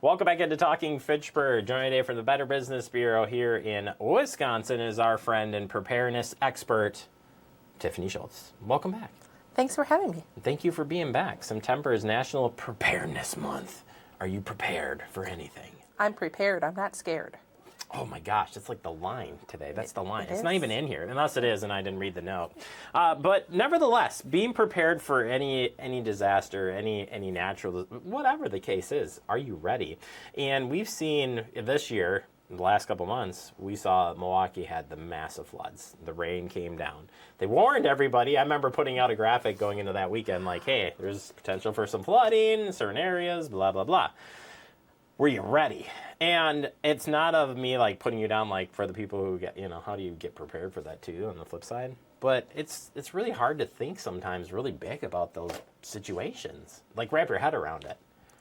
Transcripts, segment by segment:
Welcome back into Talking Fitchburg. Joining today from the Better Business Bureau here in Wisconsin is our friend and preparedness expert, Tiffany Schultz. Welcome back. Thanks for having me. Thank you for being back. September is National Preparedness Month. Are you prepared for anything? I'm prepared. I'm not scared. Oh my gosh, that's like the line today. That's the line. It's is. not even in here, unless it is, and I didn't read the note. But nevertheless, being prepared for any disaster, any natural, whatever the case is, are you ready? And we've seen this year, in the last couple months, we saw Milwaukee had the massive floods. The rain came down. They warned everybody. I remember putting out a graphic going into that weekend like, hey, there's potential for some flooding in certain areas, blah, blah, blah. Were you ready? And it's not of me like putting you down like for the people who get, how do you get prepared for that too on the flip side? But it's really hard to think sometimes really big about those situations. Like wrap your head around it.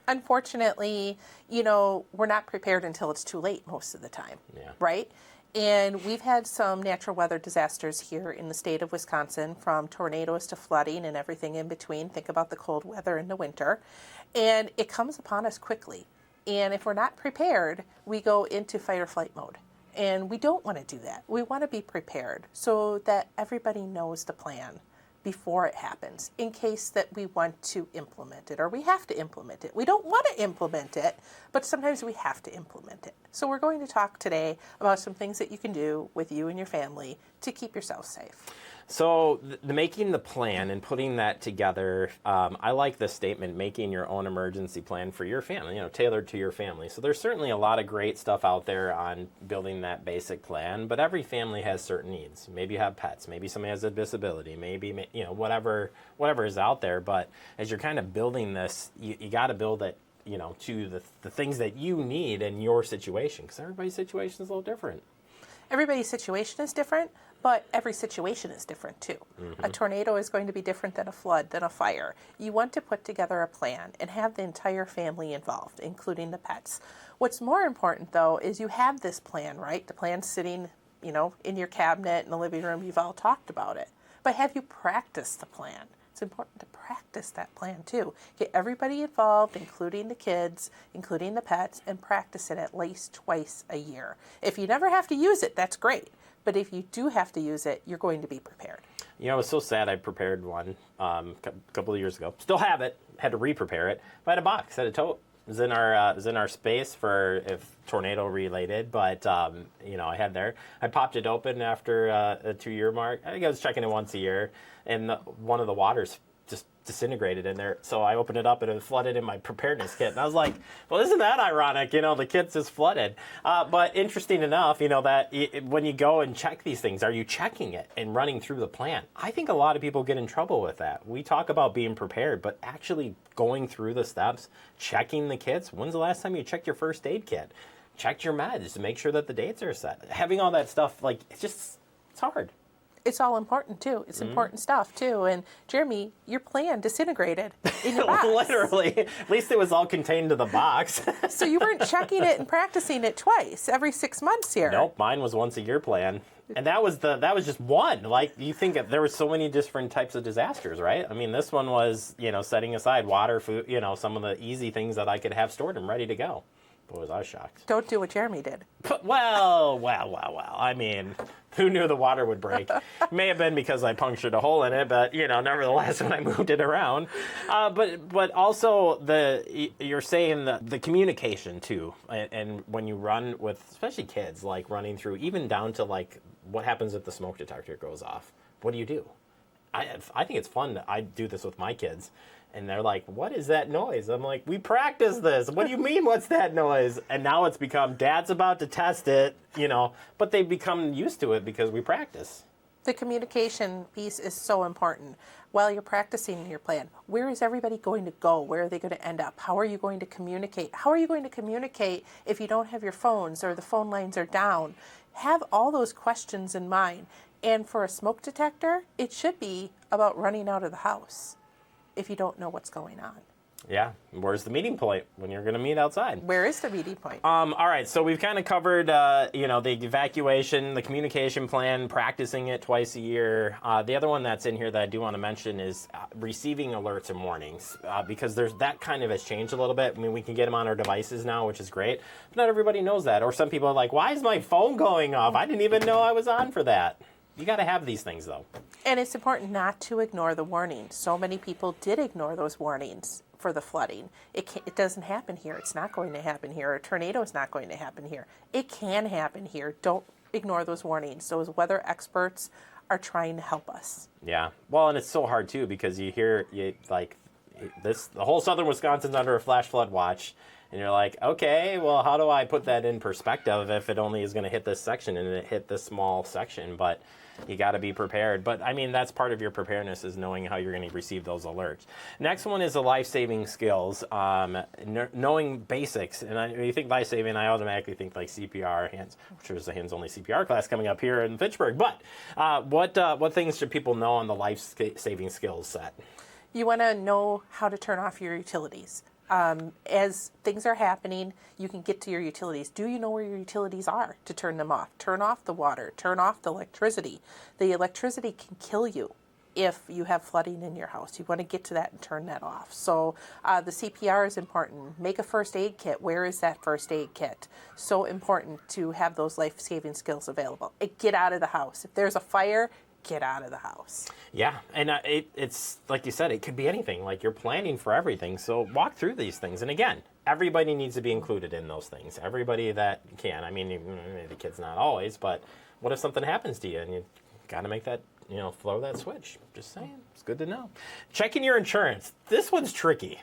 Unfortunately, we're not prepared until it's too late most of the time, right? And we've had some natural weather disasters here in the state of Wisconsin, from tornadoes to flooding and everything in between. Think about the cold weather in the winter. And it comes upon us quickly. And if we're not prepared, we go into fight or flight mode. And we don't want to do that. We want to be prepared so that everybody knows the plan before it happens, in case that we want to implement it or we have to implement it. We don't want to implement it, but sometimes we have to implement it. So we're going to talk today about some things that you can do with you and your family to keep yourself safe. So making the plan and putting that together, I like the statement, making your own emergency plan for your family, tailored to your family. So there's certainly a lot of great stuff out there on building that basic plan, but every family has certain needs. Maybe you have pets, maybe somebody has a disability, maybe, whatever is out there. But as you're kind of building this, you got to build it, to the things that you need in your situation, because everybody's situation is a little different. Everybody's situation is different, but every situation is different too. Mm-hmm. A tornado is going to be different than a flood, than a fire. You want to put together a plan and have the entire family involved, including the pets. What's more important, though, is you have this plan, right? The plan's sitting, in your cabinet in the living room. You've all talked about it. But have you practiced the plan? It's important to practice that plan too. Get everybody involved, including the kids, including the pets, and practice it at least twice a year. If you never have to use it, that's great. But if you do have to use it, you're going to be prepared. It was so sad. I prepared one a couple of years ago. Still have it. Had to re-prepare it. But I had a box. Had a tote. It was in our space for if tornado related. But I had there. I popped it open after a 2-year mark. I think I was checking it once a year, and one of the waters just disintegrated in there. So I opened it up and it flooded in my preparedness kit. And I was like, well, isn't that ironic? The kit's just flooded. But interesting enough, that when you go and check these things, are you checking it and running through the plan? I think a lot of people get in trouble with that. We talk about being prepared, but actually going through the steps, checking the kits. When's the last time you checked your first aid kit? Checked your meds to make sure that the dates are set. Having all that stuff, it's hard. It's all important too. It's important stuff too. And Jeremy, your plan disintegrated in your box. Literally. At least it was all contained to the box. So you weren't checking it and practicing it twice every 6 months here. Nope, mine was once a year plan. And that was just one. You think there were so many different types of disasters, right? I mean, this one was, setting aside water, food, some of the easy things that I could have stored and ready to go. Boy, was I shocked. Don't do what Jeremy did. Well. I mean, who knew the water would break? May have been because I punctured a hole in it, but, nevertheless, when I moved it around. But also, you're saying the communication, too. And when you run with, especially kids, running through, even down to, what happens if the smoke detector goes off? What do you do? I think it's fun. I do this with my kids. And they're like, what is that noise? I'm like, we practice this. What do you mean, what's that noise? And now it's become, Dad's about to test it, but they've become used to it because we practice. The communication piece is so important. While you're practicing your plan, where is everybody going to go? Where are they going to end up? How are you going to communicate? How are you going to communicate if you don't have your phones or the phone lines are down? Have all those questions in mind. And for a smoke detector, it should be about running out of the house if you don't know what's going on. Yeah. Where's the meeting point when you're going to meet outside? Where is the meeting point? All right. So we've kind of covered, the evacuation, the communication plan, practicing it twice a year. The other one that's in here that I do want to mention is receiving alerts and warnings, because that kind of has changed a little bit. I mean, we can get them on our devices now, which is great. But not everybody knows that. Or some people are like, why is my phone going off? I didn't even know I was on for that. You got to have these things, though. And it's important not to ignore the warnings. So many people did ignore those warnings for the flooding. It doesn't happen here. It's not going to happen here. A tornado is not going to happen here. It can happen here. Don't ignore those warnings. Those weather experts are trying to help us. Yeah. Well, and it's so hard, too, because the whole southern Wisconsin's under a flash flood watch. And you're like, okay, well, how do I put that in perspective if it only is going to hit this section and it hit this small section? But you got to be prepared. But, I mean, that's part of your preparedness, is knowing how you're going to receive those alerts. Next one is the life-saving skills, knowing basics. And when you think life-saving, I automatically think like CPR, hands. I'm sure there's a hands-only CPR class coming up here in Fitchburg. But what things should people know on the life-saving skills set? You want to know how to turn off your utilities. As things are happening, you can get to your utilities. Do you know where your utilities are to turn them off? Turn off the water. Turn off the electricity. The electricity can kill you if you have flooding in your house. You want to get to that and turn that off. So the CPR is important. Make a first aid kit. Where is that first aid kit? So important to have those life-saving skills available. Get out of the house. If there's a fire, get out of the house. Yeah, and it's like you said, it could be anything. Like, you're planning for everything, so walk through these things. And again, everybody needs to be included in those things. Everybody that can. I mean, the kids not always, but what if something happens to you and you got to make that, throw that switch? Just saying, it's good to know. Checking your insurance. This one's tricky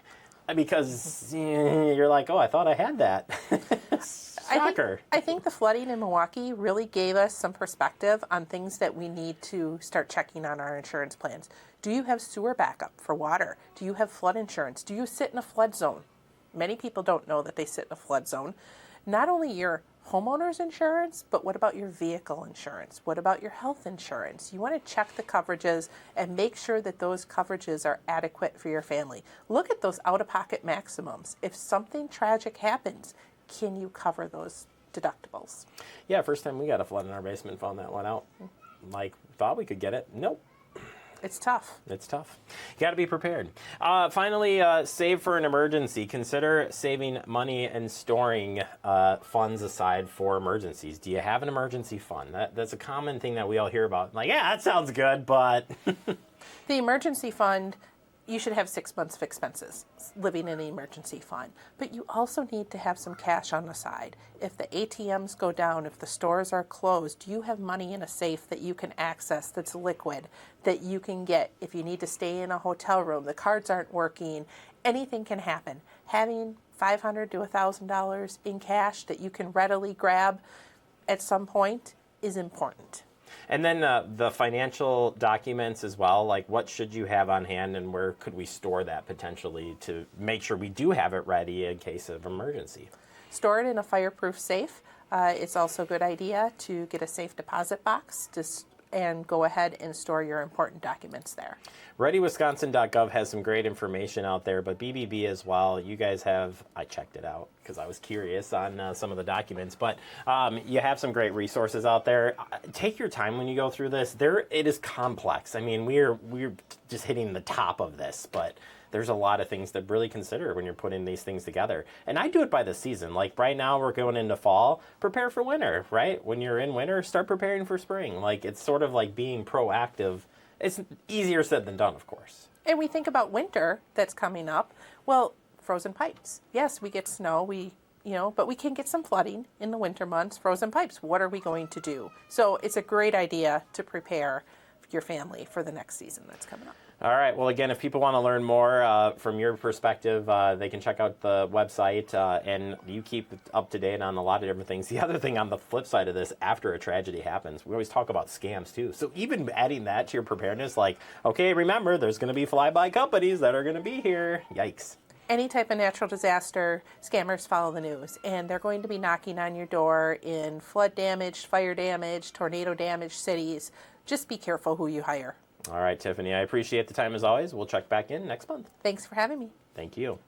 because you're like, oh, I thought I had that. Shocker. I think the flooding in Milwaukee really gave us some perspective on things that we need to start checking on our insurance plans. Do you have sewer backup for water? Do you have flood insurance? Do you sit in a flood zone? Many people don't know that they sit in a flood zone. Not only your homeowner's insurance, but what about your vehicle insurance? What about your health insurance? You want to check the coverages and make sure that those coverages are adequate for your family. Look at those out-of-pocket maximums. If something tragic happens, can you cover those deductibles? Yeah, first time we got a flood in our basement, found that one out. Like, thought we could get it. Nope. It's tough. It's tough. You got to be prepared. Finally, save for an emergency. Consider saving money and storing funds aside for emergencies. Do you have an emergency fund? That's a common thing that we all hear about. Like, yeah, that sounds good, but... The emergency fund, you should have 6 months of expenses living in the emergency fund. But you also need to have some cash on the side. If the ATMs go down, if the stores are closed, you have money in a safe that you can access that's liquid, that you can get if you need to stay in a hotel room, the cards aren't working, anything can happen. Having $500 to $1,000 in cash that you can readily grab at some point is important. And then the financial documents as well, like what should you have on hand and where could we store that potentially to make sure we do have it ready in case of emergency? Store it in a fireproof safe. It's also a good idea to get a safe deposit box and go ahead and store your important documents there. ReadyWisconsin.gov has some great information out there, but BBB as well. You guys have, I checked it out because I was curious on some of the documents, but you have some great resources out there. Take your time when you go through this. It is complex. I mean, we're just hitting the top of this, but there's a lot of things to really consider when you're putting these things together. And I do it by the season. Like right now we're going into fall, prepare for winter, right? When you're in winter, start preparing for spring. Like it's sort of like being proactive. It's easier said than done, of course. And we think about winter that's coming up. Well, frozen pipes. Yes, we get snow, but we can get some flooding in the winter months. Frozen pipes, what are we going to do? So it's a great idea to prepare your family for the next season that's coming up. All right. Well, again, if people want to learn more from your perspective, they can check out the website, and you keep up to date on a lot of different things. The other thing on the flip side of this, after a tragedy happens, we always talk about scams too. So even adding that to your preparedness, like, okay, remember, there's going to be fly-by companies that are going to be here. Yikes. Any type of natural disaster, scammers follow the news, and they're going to be knocking on your door in flood-damaged, fire-damaged, tornado-damaged cities. Just be careful who you hire. All right, Tiffany, I appreciate the time as always. We'll check back in next month. Thanks for having me. Thank you.